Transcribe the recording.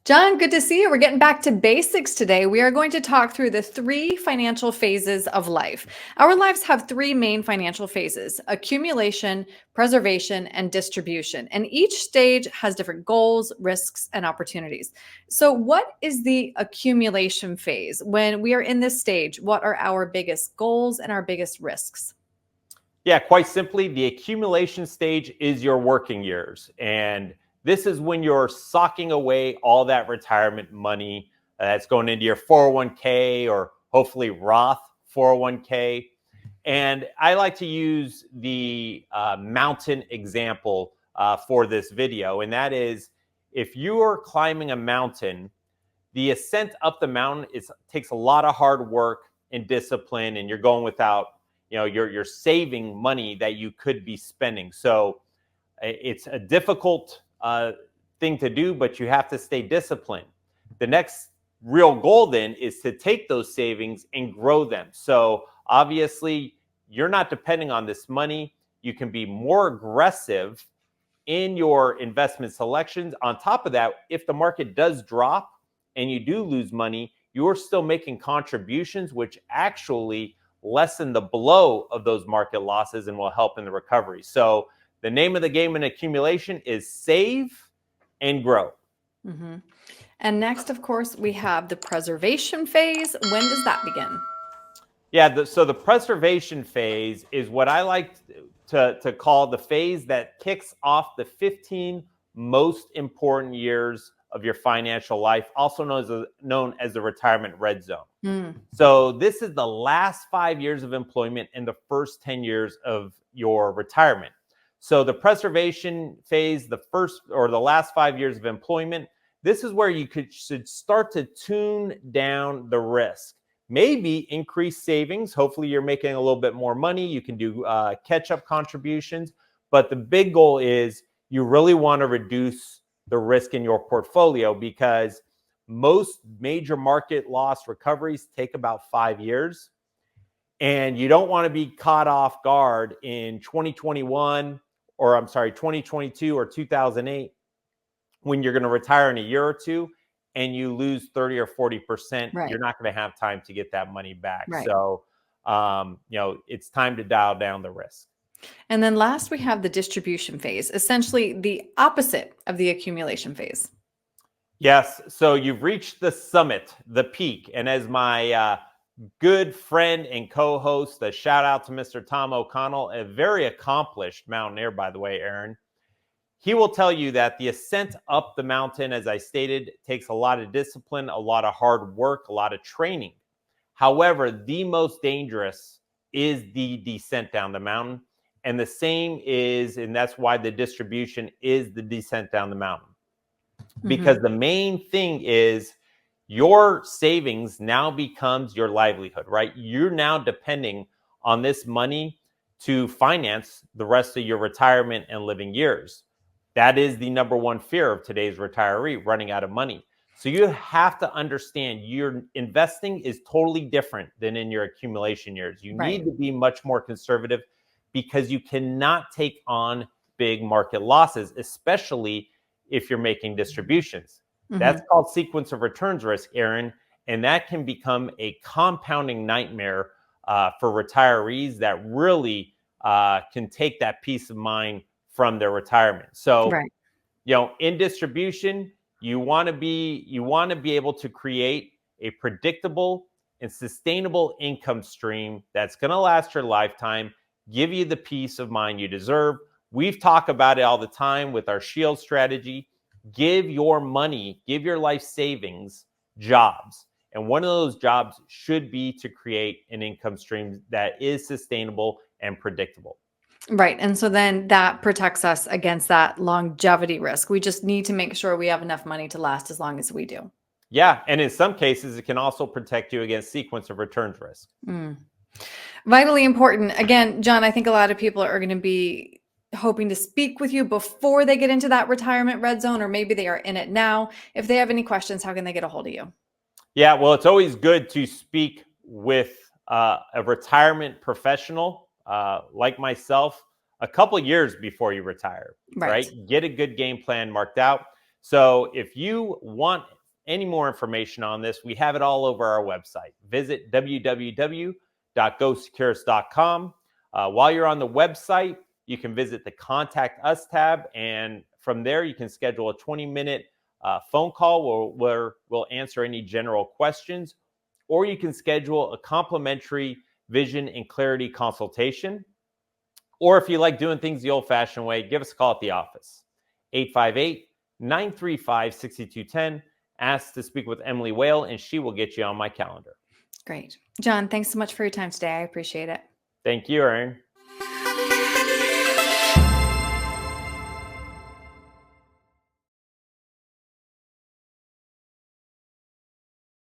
John, good to see you. We're getting back to basics today. We are going to talk through the three financial phases of life. Our lives have three main financial phases: accumulation, preservation, and distribution. And each stage has different goals, risks, and opportunities. So, what is the accumulation phase? When we are in this stage, what are our biggest goals and our biggest risks? Yeah, quite simply, the accumulation stage is your working years. And this is when you're socking away all that retirement money that's going into your 401k or hopefully Roth 401k. And I like to use the mountain example for this video. And that is, if you are climbing a mountain, the ascent up the mountain takes a lot of hard work and discipline, and you're going without, you're saving money that you could be spending. So it's a difficult thing to do, but you have to stay disciplined. The next real goal then is to take those savings and grow them. So obviously, you're not depending on this money. You can be more aggressive in your investment selections. On top of that, if the market does drop and you do lose money, you're still making contributions, which actually lessen the blow of those market losses and will help in the recovery. So the name of the game in accumulation is save and grow. Mm-hmm. And next, of course, we have the preservation phase. When does that begin? Yeah, so the preservation phase is what I like to call the phase that kicks off the 15 most important years of your financial life, also known as the retirement red zone. So this is the last 5 years of employment and the first 10 years of your retirement. So the preservation phase, the first or the last 5 years of employment, this is where you should start to tune down the risk. Maybe increase savings. Hopefully you're making a little bit more money. You can do catch-up contributions. But the big goal is you really want to reduce the risk in your portfolio, because most major market loss recoveries take about 5 years. And you don't want to be caught off guard in 2022 or 2008, when you're going to retire in a year or two and you lose 30 or 40%, Right. you're not going to have time to get that money back. Right. So, it's time to dial down the risk. And then last, we have the distribution phase, essentially the opposite of the accumulation phase. Yes. So you've reached the summit, the peak. And as my good friend and co-host, a shout out to Mr. Tom O'Connell, a very accomplished mountaineer, by the way, Aaron, he will tell you that the ascent up the mountain, as I stated, takes a lot of discipline, a lot of hard work, a lot of training. However, the most dangerous is the descent down the mountain. And the same is, and that's why the distribution is the descent down the mountain. Because the main thing is your savings now becomes your livelihood, right? You're now depending on this money to finance the rest of your retirement and living years. That is the number one fear of today's retiree, running out of money. So you have to understand your investing is totally different than in your accumulation years. You need to be much more conservative, because you cannot take on big market losses, especially if you're making distributions. That's called sequence of returns risk, Aaron. And that can become a compounding nightmare for retirees that really can take that peace of mind from their retirement. So, in distribution, you want to be able to create a predictable and sustainable income stream that's going to last your lifetime, give you the peace of mind you deserve. We've talked about it all the time with our shield strategy. Give your money, give your life savings jobs. And one of those jobs should be to create an income stream that is sustainable and predictable. Right. And so then that protects us against that longevity risk. We just need to make sure we have enough money to last as long as we do. Yeah. And in some cases, it can also protect you against sequence of returns risk. Vitally important. Again, John, I think a lot of people are going to be hoping to speak with you before they get into that retirement red zone, or maybe they are in it now. If they have any questions, how can they get a hold of you? Yeah, well, it's always good to speak with a retirement professional like myself a couple years before you retire, right? Get a good game plan marked out. So if you want any more information on this, we have it all over our website. Visit www.gosecurus.com. While you're on the website, you can visit the Contact Us tab, and from there you can schedule a 20-minute phone call where we'll answer any general questions, or you can schedule a complimentary vision and clarity consultation. Or if you like doing things the old-fashioned way, give us a call at the office, 858-935-6210. Ask to speak with Emily Whale, and she will get you on my calendar. Great. John, thanks so much for your time today. I appreciate it. Thank you, Erin.